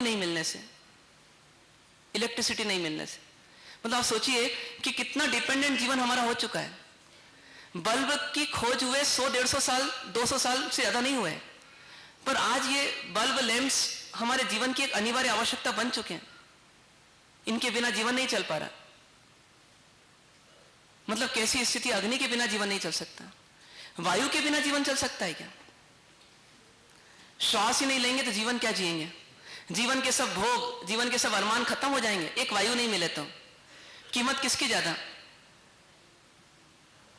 नहीं मिलने से, इलेक्ट्रिसिटी नहीं मिलने से। मतलब आप सोचिए कि कितना डिपेंडेंट जीवन हमारा हो चुका है। बल्ब की खोज हुए 100-150 साल 200 साल से ज्यादा नहीं हुए, पर आज ये बल्ब लैंप्स हमारे जीवन की एक अनिवार्य आवश्यकता बन चुके हैं। इनके बिना जीवन नहीं चल पा रहा। मतलब कैसी स्थिति, अग्नि के बिना जीवन नहीं चल सकता, वायु के बिना जीवन चल सकता है क्या? श्वास ही नहीं लेंगे तो जीवन क्या जिएंगे? जीवन के सब भोग, जीवन के सब अरमान खत्म हो जाएंगे। एक वायु नहीं मिले तो कीमत किसकी ज्यादा?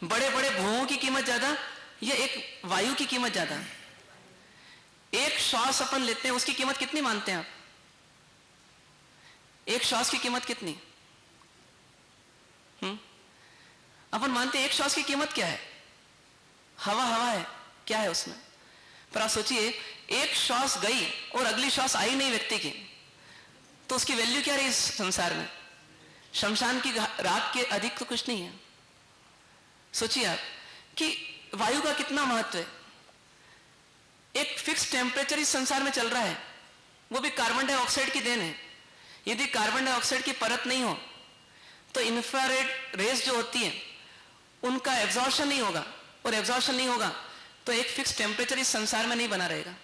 बड़े बड़े भोगों की कीमत ज्यादा या एक वायु की कीमत ज्यादा? एक श्वास अपन लेते हैं, उसकी कीमत कितनी मानते हैं आप? एक श्वास की कीमत कितनी? अपन मानते हैं एक श्वास की कीमत क्या है? हवा हवा है, क्या है उसमें? पर आप सोचिए, एक श्वास गई और अगली श्वास आई नहीं व्यक्ति की, तो उसकी वैल्यू क्या रही इस संसार में? शमशान की राख के अधिक तो कुछ नहीं है। सोचिए आप कि वायु का कितना महत्व है। एक फिक्स टेम्परेचर इस संसार में चल रहा है, वो भी कार्बन डाइऑक्साइड की देन है। यदि कार्बन डाइऑक्साइड की परत नहीं हो तो इंफ्रारेड रेस जो होती है उनका एब्जॉर्प्शन नहीं होगा, और एब्जॉर्प्शन नहीं होगा तो एक फिक्स टेम्परेचर इस संसार में नहीं बना रहेगा।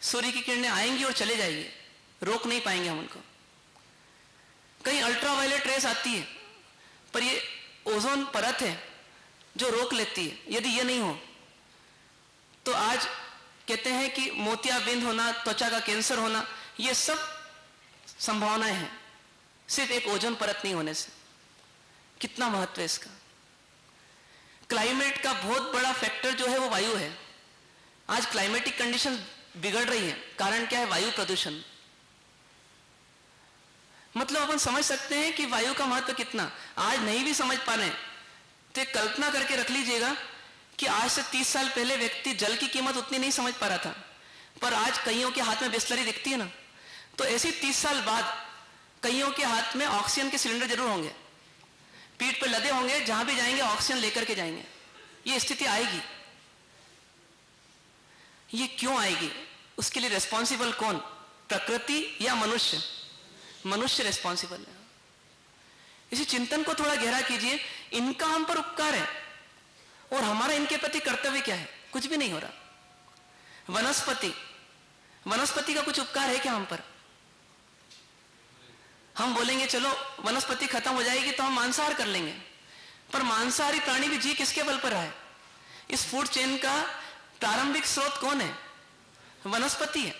सूर्य की किरणें आएंगी और चले जाएंगी, रोक नहीं पाएंगे हम उनको। कहीं अल्ट्रावायलेट रेस आती है, पर ये ओजोन परत है जो रोक लेती है। यदि ये नहीं हो तो आज कहते हैं कि मोतियाबिंद होना, त्वचा का कैंसर होना, ये सब संभावनाएं हैं सिर्फ एक ओजोन परत नहीं होने से। कितना महत्व है इसका। क्लाइमेट का बहुत बड़ा फैक्टर जो है वो वायु है। आज क्लाइमेटिक कंडीशन बिगड़ रही है, कारण क्या है? वायु प्रदूषण। मतलब अपन समझ सकते हैं कि वायु का महत्व कितना। आज नहीं भी समझ पा रहे तो एक कल्पना करके रख लीजिएगा कि आज से 30 साल पहले व्यक्ति जल की कीमत उतनी नहीं समझ पा रहा था, पर आज कईयों के हाथ में बिस्लरी दिखती है ना, तो ऐसे 30 साल बाद कईयों के हाथ में ऑक्सीजन के सिलेंडर जरूर होंगे, पीठ पर लदे होंगे, जहां भी जाएंगे ऑक्सीजन लेकर के जाएंगे। ये स्थिति आएगी। ये क्यों आएगी? उसके लिए रिस्पॉन्सिबल कौन? प्रकृति या मनुष्य? मनुष्य रिस्पॉन्सिबल है। इसी चिंतन को थोड़ा गहरा कीजिए। इनका हम पर उपकार है और हमारा इनके प्रति कर्तव्य क्या है? कुछ भी नहीं हो रहा। वनस्पति का कुछ उपकार है क्या हम पर? हम बोलेंगे चलो वनस्पति खत्म हो जाएगी तो हम मांसाहार कर लेंगे, पर मांसाहारी प्राणी भी जी किसके बल पर है? इस फूड चेन का प्रारंभिक स्रोत कौन है? वनस्पति है।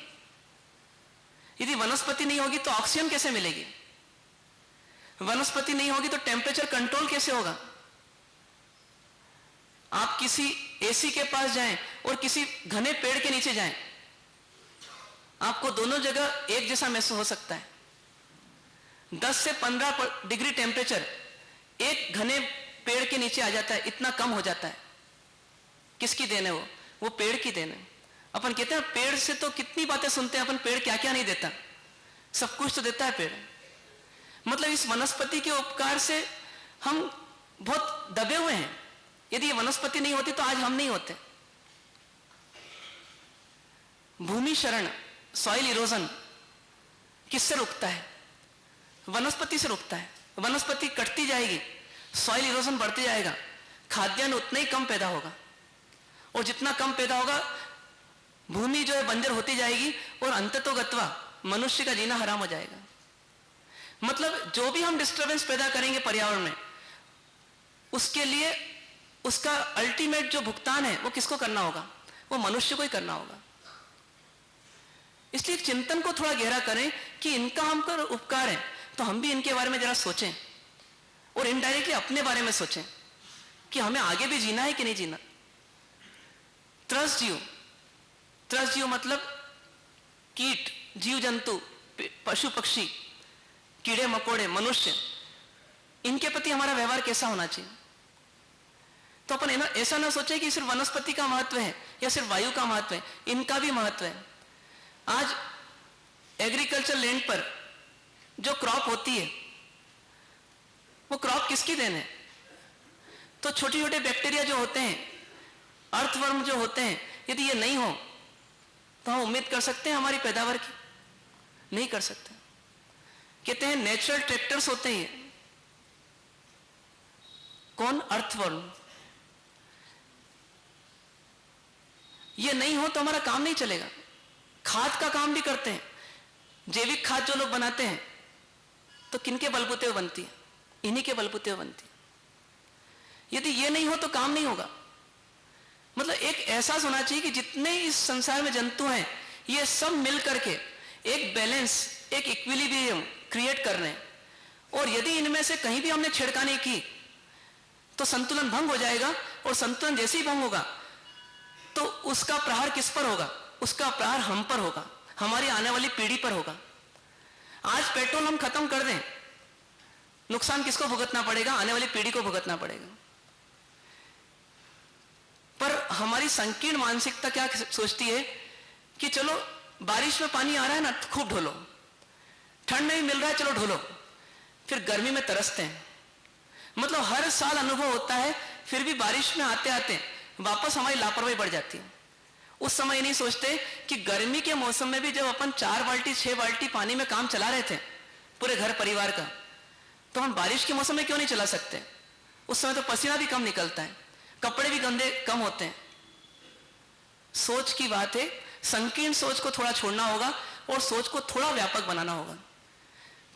यदि वनस्पति नहीं होगी तो ऑक्सीजन कैसे मिलेगी? वनस्पति नहीं होगी तो टेम्परेचर कंट्रोल कैसे होगा? आप किसी एसी के पास जाएं और किसी घने पेड़ के नीचे जाएं, आपको दोनों जगह एक जैसा महसूस हो सकता है। 10 से 15 डिग्री टेम्परेचर एक घने पेड़ के नीचे आ जाता है, इतना कम हो जाता है। किसकी देन है वो पेड़ की देन है। अपन कहते हैं पेड़ से तो कितनी बातें सुनते हैं अपन, पेड़ क्या क्या नहीं देता, सब कुछ तो देता है पेड़। मतलब इस वनस्पति के उपकार से हम बहुत दबे हुए हैं। यदि ये वनस्पति नहीं होती तो आज हम नहीं होते। भूमि क्षरण, सॉइल इरोजन किससे रुकता है? वनस्पति से रुकता है। वनस्पति कटती जाएगी, सॉइल इरोजन बढ़ते जाएगा, खाद्यान्न उतना ही कम पैदा होगा, और जितना कम पैदा होगा भूमि जो है बंजर होती जाएगी, और अंततोगत्वा मनुष्य का जीना हराम हो जाएगा। मतलब जो भी हम डिस्टर्बेंस पैदा करेंगे पर्यावरण में, उसके लिए उसका अल्टीमेट जो भुगतान है वो किसको करना होगा? वो मनुष्य को ही करना होगा। इसलिए चिंतन को थोड़ा गहरा करें कि इनका हम पर उपकार है तो हम भी इनके बारे में जरा सोचें, और इनडायरेक्टली अपने बारे में सोचें कि हमें आगे भी जीना है कि नहीं जीना। त्रस्त जीव मतलब कीट, जीव जंतु, पशु पक्षी, कीड़े मकोड़े, मनुष्य, इनके प्रति हमारा व्यवहार कैसा होना चाहिए? तो अपन ऐसा ना सोचे कि सिर्फ वनस्पति का महत्व है या सिर्फ वायु का महत्व है, इनका भी महत्व है। आज एग्रीकल्चर लैंड पर जो क्रॉप होती है वो क्रॉप किसकी देन है? तो छोटे छोटे बैक्टीरिया जो होते हैं, अर्थवर्म जो होते हैं, यदि ये नहीं हो तो हम उम्मीद कर सकते हैं हमारी पैदावार की? नहीं कर सकते। कहते हैं नेचुरल ट्रैक्टर्स होते हैं, कौन? अर्थवर्म। ये नहीं हो तो हमारा काम नहीं चलेगा। खाद का काम भी करते हैं, जैविक खाद जो लोग बनाते हैं तो किनके बलबूते वो बनती है? इन्हीं के बलबूते वो बनती है। यदि ये नहीं हो तो काम नहीं होगा। मतलब एक एहसास होना चाहिए कि जितने इस संसार में जंतु हैं ये सब मिल करके एक बैलेंस, एक इक्विलिब्रियम क्रिएट कर रहे हैं, और यदि इनमें से कहीं भी हमने छेड़खानी की तो संतुलन भंग हो जाएगा, और संतुलन जैसे ही भंग होगा तो उसका प्रहार किस पर होगा? उसका प्रहार हम पर होगा, हमारी आने वाली पीढ़ी पर होगा। आज पेट्रोल हम खत्म कर दें, नुकसान किसको भुगतना पड़ेगा? आने वाली पीढ़ी को भुगतना पड़ेगा। पर हमारी संकीर्ण मानसिकता क्या सोचती है कि चलो बारिश में पानी आ रहा है ना, खूब ढोलो, ठंड में भी मिल रहा है, चलो ढोलो, फिर गर्मी में तरसते हैं। मतलब हर साल अनुभव होता है, फिर भी बारिश में आते आते वापस हमारी लापरवाही बढ़ जाती है। उस समय नहीं सोचते कि गर्मी के मौसम में भी जब अपन 4 बाल्टी 6 बाल्टी पानी में काम चला रहे थे पूरे घर परिवार का, तो हम बारिश के मौसम में क्यों नहीं चला सकते? उस समय तो पसीना भी कम निकलता है, कपड़े भी गंदे कम होते हैं। सोच की बात है, संकीर्ण सोच को थोड़ा छोड़ना होगा और सोच को थोड़ा व्यापक बनाना होगा।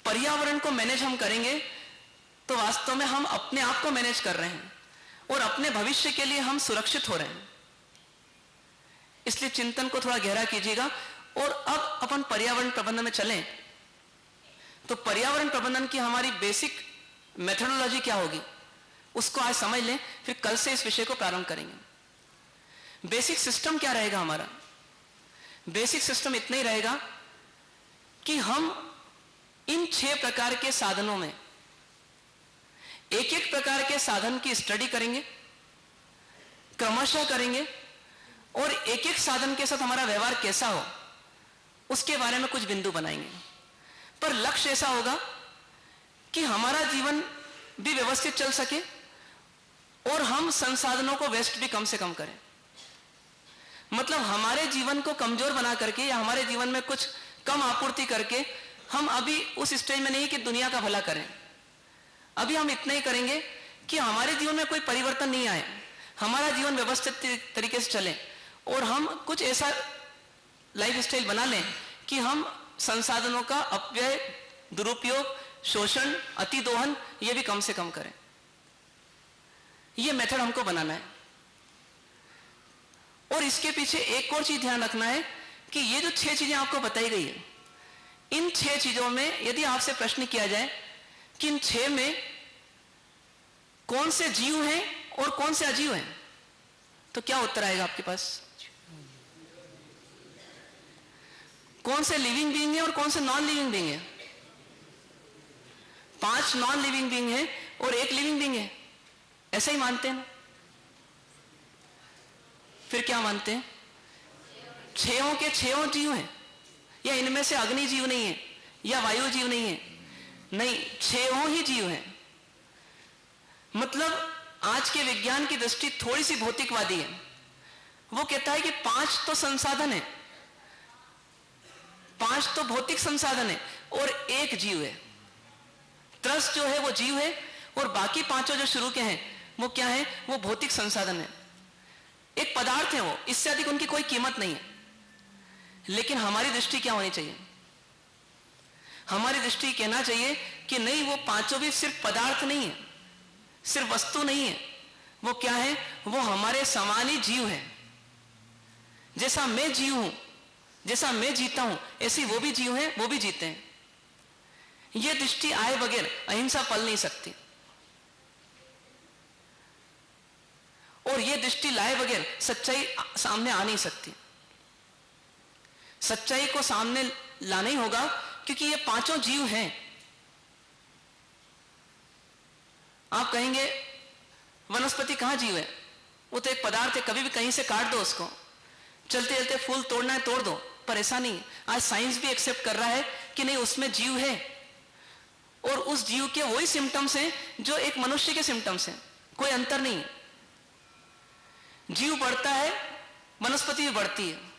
पर्यावरण को मैनेज हम करेंगे तो वास्तव में हम अपने आप को मैनेज कर रहे हैं और अपने भविष्य के लिए हम सुरक्षित हो रहे हैं। इसलिए चिंतन को थोड़ा गहरा कीजिएगा। और अब अपन पर्यावरण प्रबंधन में चलें तो पर्यावरण प्रबंधन की हमारी बेसिक मेथोडोलॉजी क्या होगी उसको आज समझ लें, फिर कल से इस विषय को प्रारंभ करेंगे। बेसिक सिस्टम क्या रहेगा हमारा? बेसिक सिस्टम इतना ही रहेगा कि हम इन 6 प्रकार के साधनों में एक एक प्रकार के साधन की स्टडी करेंगे, क्रमशः करेंगे, और एक एक साधन के साथ हमारा व्यवहार कैसा हो उसके बारे में कुछ बिंदु बनाएंगे। पर लक्ष्य ऐसा होगा कि हमारा जीवन भी व्यवस्थित चल सके और हम संसाधनों को वेस्ट भी कम से कम करें। मतलब हमारे जीवन को कमजोर बना करके या हमारे जीवन में कुछ कम आपूर्ति करके हम अभी उस स्टेज में नहीं कि दुनिया का भला करें। अभी हम इतना ही करेंगे कि हमारे जीवन में कोई परिवर्तन नहीं आए, हमारा जीवन व्यवस्थित तरीके से चले और हम कुछ ऐसा लाइफ स्टाइल बना लें कि हम संसाधनों का अपव्यय, दुरुपयोग, शोषण, अतिदोहन ये भी कम से कम करें। ये मेथड हमको बनाना है। और इसके पीछे एक और चीज ध्यान रखना है कि ये जो 6 चीजें आपको बताई गई है, इन 6 चीजों में यदि आपसे प्रश्न किया जाए कि इन 6 में कौन से जीव हैं और कौन से अजीव हैं, तो क्या उत्तर आएगा आपके पास? कौन से लिविंग बीइंग है और कौन से नॉन लिविंग बीइंग है? 5 नॉन लिविंग बीइंग है और 1 लिविंग बीइंग है, ऐसा ही मानते हैं ना? फिर क्या मानते हैं? 6 के 6 जीव हैं, या इनमें से अग्नि जीव नहीं है या वायु जीव नहीं है? नहीं, 6 ही जीव हैं। मतलब आज के विज्ञान की दृष्टि थोड़ी सी भौतिकवादी है। वो कहता है कि 5 तो संसाधन है, 5 तो भौतिक संसाधन है और 1 जीव है। त्रस जो है वो जीव है और बाकी 5 जो शुरू के हैं वो क्या है? वो भौतिक संसाधन है, एक पदार्थ है वो, इससे अधिक उनकी कोई कीमत नहीं है। लेकिन हमारी दृष्टि क्या होनी चाहिए? हमारी दृष्टि कहना चाहिए कि नहीं, वो 5 भी सिर्फ पदार्थ नहीं है, सिर्फ वस्तु नहीं है, वो क्या है? वो हमारे समान ही जीव है। जैसा मैं जीव हूं, जैसा मैं जीता हूं, ऐसी वो भी जीव हैं, वो भी जीते हैं। ये दृष्टि आए बगैर अहिंसा पल नहीं सकती, और ये दृष्टि लाए बगैर सच्चाई सामने आ नहीं सकती। सच्चाई को सामने लाना ही होगा, क्योंकि ये 5 जीव हैं। आप कहेंगे वनस्पति कहां जीव है? वो तो एक पदार्थ है, कभी भी कहीं से काट दो उसको, चलते चलते फूल तोड़ना है तोड़ दो। पर ऐसा नहीं, आज साइंस भी एक्सेप्ट कर रहा है कि नहीं, उसमें जीव है और उस जीव के वही सिम्टम्स हैं जो एक मनुष्य के सिम्टम्स हैं, कोई अंतर नहीं है। जीव बढ़ता है, वनस्पति भी बढ़ती है।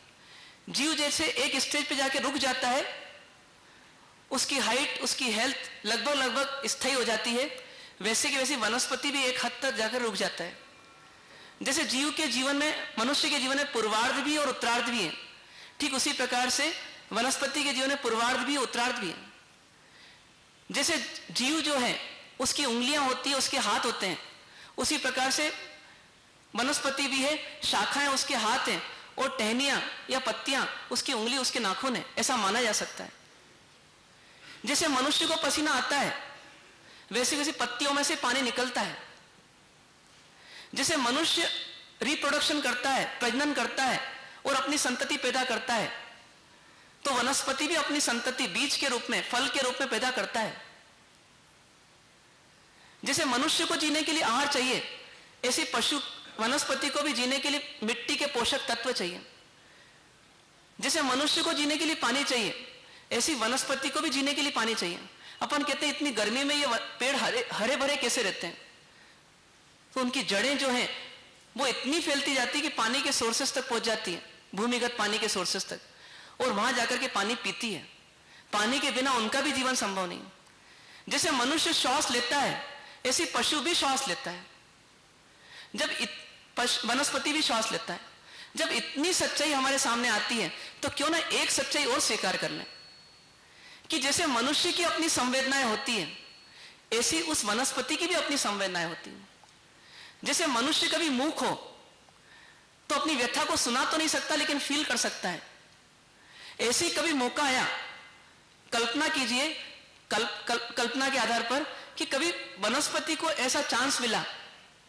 जीव जैसे एक स्टेज पे जाके रुक जाता है उसकी हाइट, उसकी हेल्थ लगभग लगभग स्थायी हो जाती है, वैसे की वैसी वनस्पति भी एक हद तक जाकर रुक जाता है। जैसे जीव के जीवन में, मनुष्य के जीवन में पूर्वार्ध भी और उत्तरार्ध भी है, ठीक उसी प्रकार से वनस्पति के जीवन में पूर्वार्ध भी उत्तरार्ध भी है। जैसे जीव जो है उसकी उंगलियां होती है, उसके हाथ होते हैं, उसी प्रकार से वनस्पति भी है, शाखाएं उसके हाथ हैं और टहनियां या पत्तियां उसकी उंगली, उसके नाखून है, ऐसा माना जा सकता है। जैसे मनुष्य को पसीना आता है, वैसे वैसे पत्तियों में से पानी निकलता है। जैसे मनुष्य रिप्रोडक्शन करता है, प्रजनन करता है और अपनी संतति पैदा करता है, तो वनस्पति भी अपनी संतति बीज के रूप में, फल के रूप में पैदा करता है। जैसे मनुष्य को जीने के लिए आहार चाहिए, ऐसी पशु वनस्पति को भी जीने के लिए मिट्टी के पोषक तत्व चाहिए। जैसे मनुष्य को जीने के लिए पानी चाहिए, ऐसी वनस्पति को भी जीने के लिए पानी चाहिए। अपन कहते हैं इतनी गर्मी में ये पेड़ हरे भरे कैसे रहते हैं, तो उनकी जड़ें जो हैं वो इतनी फैलती जाती है कि पानी के सोर्सेस तक पहुंच जाती है, भूमिगत पानी के सोर्सेस तक, और वहां जाकर के पानी पीती है। पानी के बिना उनका भी जीवन संभव नहीं। जैसे मनुष्य श्वास लेता है, ऐसी पशु भी श्वास लेता है, जब वनस्पति भी श्वास लेता है। जब इतनी सच्चाई हमारे सामने आती है तो क्यों ना एक सच्चाई और स्वीकार कर लें कि जैसे मनुष्य की अपनी संवेदनाएं होती है, ऐसी उस वनस्पति की भी अपनी संवेदनाएं होती है। जैसे मनुष्य कभी मूक हो तो अपनी व्यथा को सुना तो नहीं सकता, लेकिन फील कर सकता है। ऐसी कभी मौका आया, कल्पना कीजिए, कल्पना के आधार पर कि कभी वनस्पति को ऐसा चांस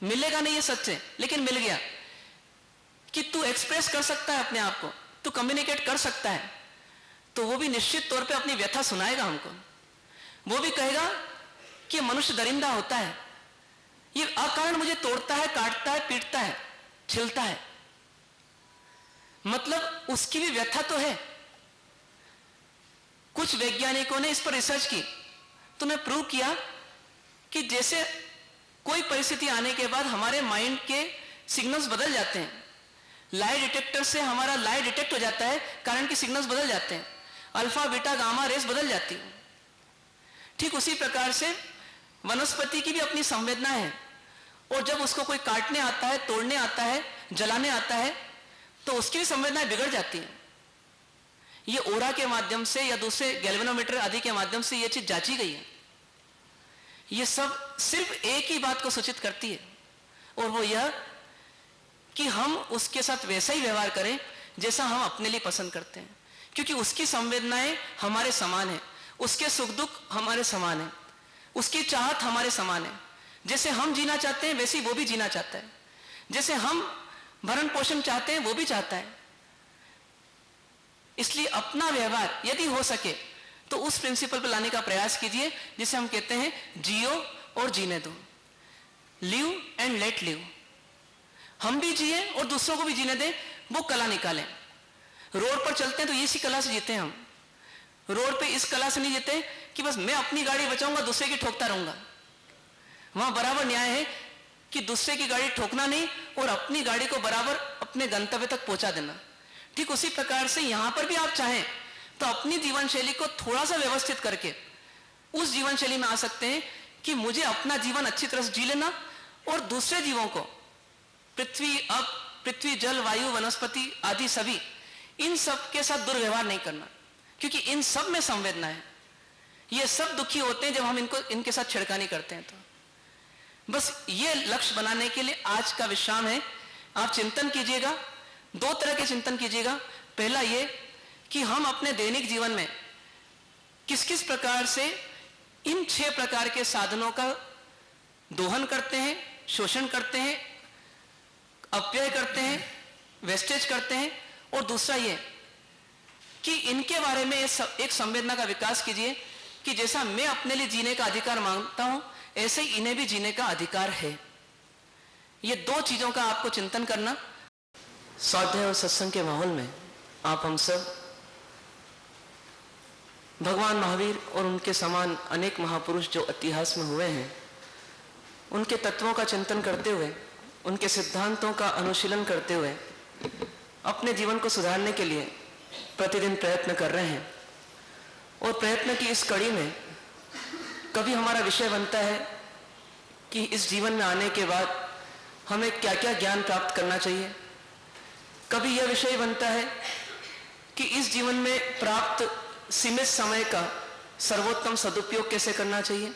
मिलेगा नहीं, ये सच है, लेकिन मिल गया कि तू एक्सप्रेस कर सकता है अपने आप को, तू कम्युनिकेट कर सकता है, तो वो भी निश्चित तौर पे अपनी व्यथा सुनाएगा हमको। वो भी कहेगा कि मनुष्य दरिंदा होता है, ये अकारण मुझे तोड़ता है, काटता है, पीटता है, छिलता है। मतलब उसकी भी व्यथा तो है। कुछ वैज्ञानिकों ने इस पर रिसर्च की तो उन्हें प्रूव किया कि जैसे कोई परिस्थिति आने के बाद हमारे माइंड के सिग्नल्स बदल जाते हैं। लाई डिटेक्टर से हमारा लाई डिटेक्ट हो जाता है, कारण के सिग्नल्स बदल जाते हैं, अल्फा बीटा गामा रेस बदल जाती है। ठीक उसी प्रकार से वनस्पति की भी अपनी संवेदना है, और जब उसको कोई काटने आता है, तोड़ने आता है, जलाने आता है, तो उसकी भी संवेदनाएं बिगड़ जाती हैं। ये ओरा के माध्यम से या दूसरे गैल्वेनोमीटर आदि के माध्यम से ये चीज जांची गई है। ये सब सिर्फ एक ही बात को सूचित करती है, और वो यह कि हम उसके साथ वैसा ही व्यवहार करें जैसा हम अपने लिए पसंद करते हैं, क्योंकि उसकी संवेदनाएं हमारे समान है, उसके सुख दुख हमारे समान है, उसकी चाहत हमारे समान है। जैसे हम जीना चाहते हैं वैसे वो भी जीना चाहता है, जैसे हम भरण पोषण चाहते हैं वो भी चाहता है। इसलिए अपना व्यवहार यदि हो सके तो उस प्रिंसिपल पर लाने का प्रयास कीजिए जिसे हम कहते हैं जियो और जीने दो, लिव एंड लेट लिव। हम भी जिए और दूसरों को भी जीने दें, वो कला निकालें। रोड पर चलते हैं तो इसी कला से जीते हैं हम। रोड पे इस कला से नहीं जीते कि बस मैं अपनी गाड़ी बचाऊंगा, दूसरे की ठोकता रहूंगा। वहां बराबर न्याय है कि दूसरे की गाड़ी ठोकना नहीं और अपनी गाड़ी को बराबर अपने गंतव्य तक पहुंचा देना। ठीक उसी प्रकार से यहां पर भी आप चाहें तो अपनी जीवन शैली को थोड़ा सा व्यवस्थित करके उस जीवन शैली में आ सकते हैं कि मुझे अपना जीवन अच्छी तरह से जी लेना और दूसरे जीवों को, पृथ्वी जल वायु वनस्पति आदि सभी, इन सब के साथ दुर्व्यवहार नहीं करना, क्योंकि इन सब में संवेदना है। ये सब दुखी होते हैं जब हम इनके साथ छिड़कानी करते हैं। तो बस ये लक्ष्य बनाने के लिए आज का विश्राम है। आप चिंतन कीजिएगा, दो तरह के चिंतन कीजिएगा। पहला ये कि हम अपने दैनिक जीवन में किस किस प्रकार से इन 6 प्रकार के साधनों का दोहन करते हैं, शोषण करते हैं, अपव्यय करते हैं, वेस्टेज करते हैं। और दूसरा ये कि इनके बारे में एक संवेदना का विकास कीजिए कि जैसा मैं अपने लिए जीने का अधिकार मांगता हूं, ऐसे ही इन्हें भी जीने का अधिकार है। ये 2 चीजों का आपको चिंतन करना। स्वाध्याय और सत्संग के माहौल में आप हम सब भगवान महावीर और उनके समान अनेक महापुरुष जो इतिहास में हुए हैं, उनके तत्वों का चिंतन करते हुए, उनके सिद्धांतों का अनुशीलन करते हुए अपने जीवन को सुधारने के लिए प्रतिदिन प्रयत्न कर रहे हैं। और प्रयत्न की इस कड़ी में कभी हमारा विषय बनता है कि इस जीवन में आने के बाद हमें क्या क्या ज्ञान प्राप्त करना चाहिए। कभी यह विषय बनता है कि इस जीवन में प्राप्त सीमित समय का सर्वोत्तम सदुपयोग कैसे करना चाहिए।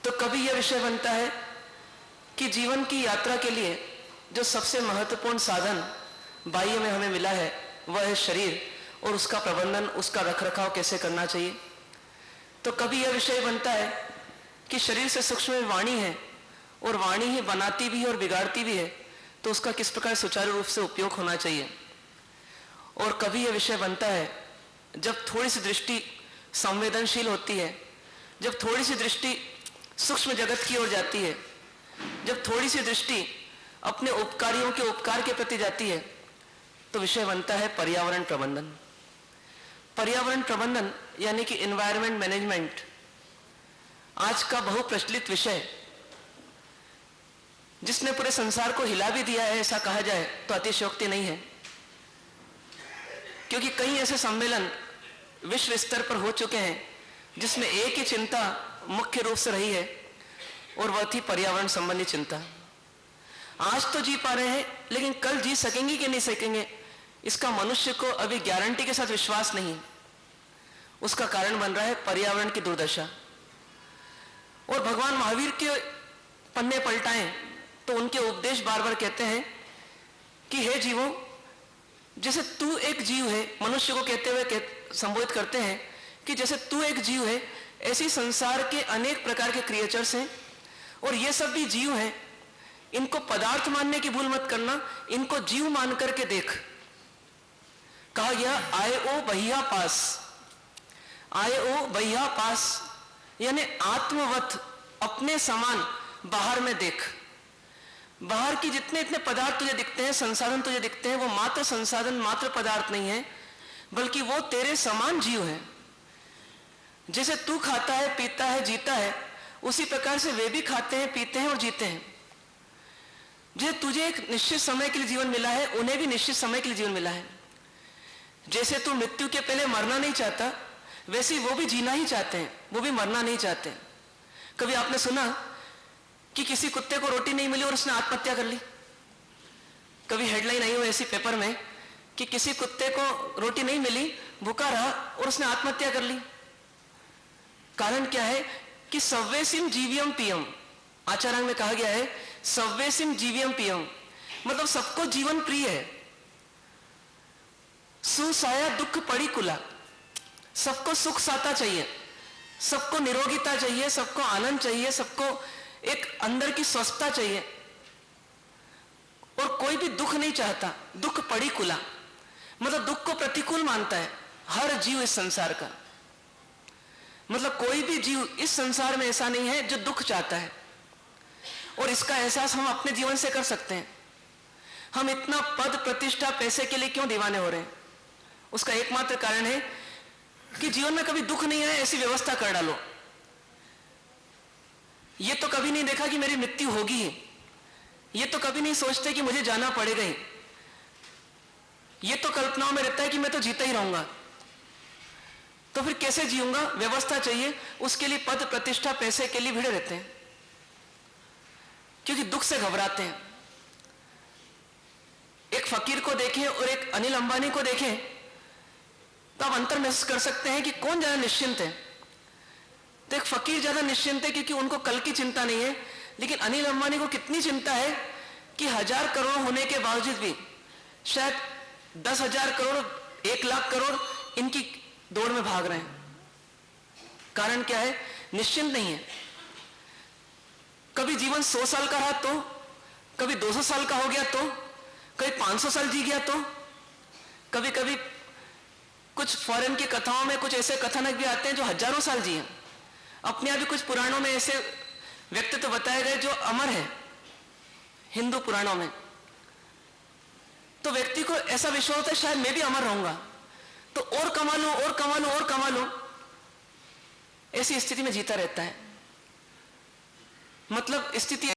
तो कभी यह विषय बनता है कि जीवन की यात्रा के लिए जो सबसे महत्वपूर्ण साधन बाह्य में हमें मिला है वह है शरीर, और उसका प्रबंधन, उसका रखरखाव कैसे करना चाहिए। तो कभी यह विषय बनता है कि शरीर से सूक्ष्म में वाणी है, और वाणी ही बनाती भी है और बिगाड़ती भी है, तो उसका किस प्रकार सुचारू रूप से उपयोग होना चाहिए। और कभी यह विषय बनता है जब थोड़ी सी दृष्टि संवेदनशील होती है, जब थोड़ी सी दृष्टि सूक्ष्म जगत की ओर जाती है, जब थोड़ी सी दृष्टि अपने उपकारियों के उपकार के प्रति जाती है, तो विषय बनता है पर्यावरण प्रबंधन। पर्यावरण प्रबंधन यानी कि एनवायरनमेंट मैनेजमेंट आज का बहुप्रचलित विषय, जिसने पूरे संसार को हिला भी दिया है, ऐसा कहा जाए तो अतिशयोक्ति नहीं है। क्योंकि कई ऐसे सम्मेलन विश्व स्तर पर हो चुके हैं जिसमें एक ही चिंता मुख्य रूप से रही है, और वह थी पर्यावरण संबंधी चिंता। आज तो जी पा रहे हैं, लेकिन कल जी सकेंगे कि नहीं सकेंगे, इसका मनुष्य को अभी गारंटी के साथ विश्वास नहीं है। उसका कारण बन रहा है पर्यावरण की दुर्दशा। और भगवान महावीर के पन्ने पलटाएं तो उनके उपदेश बार बार कहते हैं कि हे जीवों, जैसे तू एक जीव है, मनुष्य को कहते हुए संबोधित करते हैं कि जैसे तू एक जीव है, ऐसी संसार के अनेक प्रकार के क्रिएचर्स हैं, और ये सब भी जीव हैं। इनको पदार्थ मानने की भूल मत करना, इनको जीव मान करके देख। कहा गया आए ओ बहिया पास, आए ओ बहिया पास, यानी आत्मवत अपने समान बाहर में देख। बाहर की जितने इतने पदार्थ तुझे दिखते हैं, संसाधन तुझे दिखते हैं, वो मात्र संसाधन, मात्र पदार्थ नहीं है, बल्कि वो तेरे समान जीव है। जैसे तू खाता है, पीता है, जीता है, उसी प्रकार से वे भी खाते हैं, पीते हैं और जीते हैं। जैसे तुझे एक निश्चित समय के लिए जीवन मिला है, उन्हें भी निश्चित समय के लिए जीवन मिला है। जैसे तू मृत्यु के पहले मरना नहीं चाहता, वैसे वो भी जीना ही चाहते हैं, वो भी मरना नहीं चाहते। कभी आपने सुना कि किसी कुत्ते को रोटी नहीं मिली और उसने आत्महत्या कर ली? कभी हेडलाइन आई हो ऐसी पेपर में कि किसी कुत्ते को रोटी नहीं मिली, भूखा रहा और उसने आत्महत्या कर ली? कारण क्या है कि सव्वेसिम जीवियम पियम, आचार्य में कहा गया है सव्वेसिम जीवियम पियम, मतलब सबको जीवन प्रिय है। सुसाया दुख पड़ी कुला, सबको सुख साता चाहिए, सबको निरोगिता चाहिए, सबको आनंद चाहिए, सबको एक अंदर की स्वस्थता चाहिए, और कोई भी दुख नहीं चाहता। दुख पड़ी कुला मतलब दुख को प्रतिकूल मानता है हर जीव इस संसार का। मतलब कोई भी जीव इस संसार में ऐसा नहीं है जो दुख चाहता है। और इसका एहसास हम अपने जीवन से कर सकते हैं। हम इतना पद, प्रतिष्ठा, पैसे के लिए क्यों दीवाने हो रहे हैं? उसका एकमात्र कारण है कि जीवन में कभी दुख नहीं आए ऐसी व्यवस्था कर डालो। ये तो कभी नहीं देखा कि मेरी मृत्यु होगी ही, ये तो कभी नहीं सोचते कि मुझे जाना पड़ेगा ही, ये तो कल्पनाओं में रहता है कि मैं तो जीता ही रहूंगा। तो फिर कैसे जीऊंगा? व्यवस्था चाहिए, उसके लिए पद, प्रतिष्ठा, पैसे के लिए भिड़े रहते हैं, क्योंकि दुख से घबराते हैं। एक फकीर को देखें और एक अनिल अंबानी को देखें तो आप अंतर महसूस कर सकते हैं कि कौन ज्यादा निश्चिंत है। तो एक फकीर ज्यादा निश्चिंत है क्योंकि उनको कल की चिंता नहीं है, लेकिन अनिल अंबानी को कितनी चिंता है कि 1000 करोड़ होने के बावजूद भी शायद 10,000 करोड़, 1 लाख करोड़ इनकी दौड़ में भाग रहे हैं। कारण क्या है? निश्चिंत नहीं है। कभी जीवन 100 साल का रहा तो, कभी 200 साल का हो गया तो, कभी 500 साल जी गया तो, कभी कभी कुछ फॉरेन की कथाओं में कुछ ऐसे कथानक भी आते हैं जो हजारों साल जिए। अपने आप ही कुछ पुराणों में ऐसे व्यक्तित्व तो बताए गए जो अमर है, हिंदू पुराणों में। तो व्यक्ति को ऐसा विश्वास होता है शायद मैं भी अमर रहूंगा, तो और कमा लूं, और कमा लूं, और कमा लूं, ऐसी स्थिति में जीता रहता है। मतलब स्थिति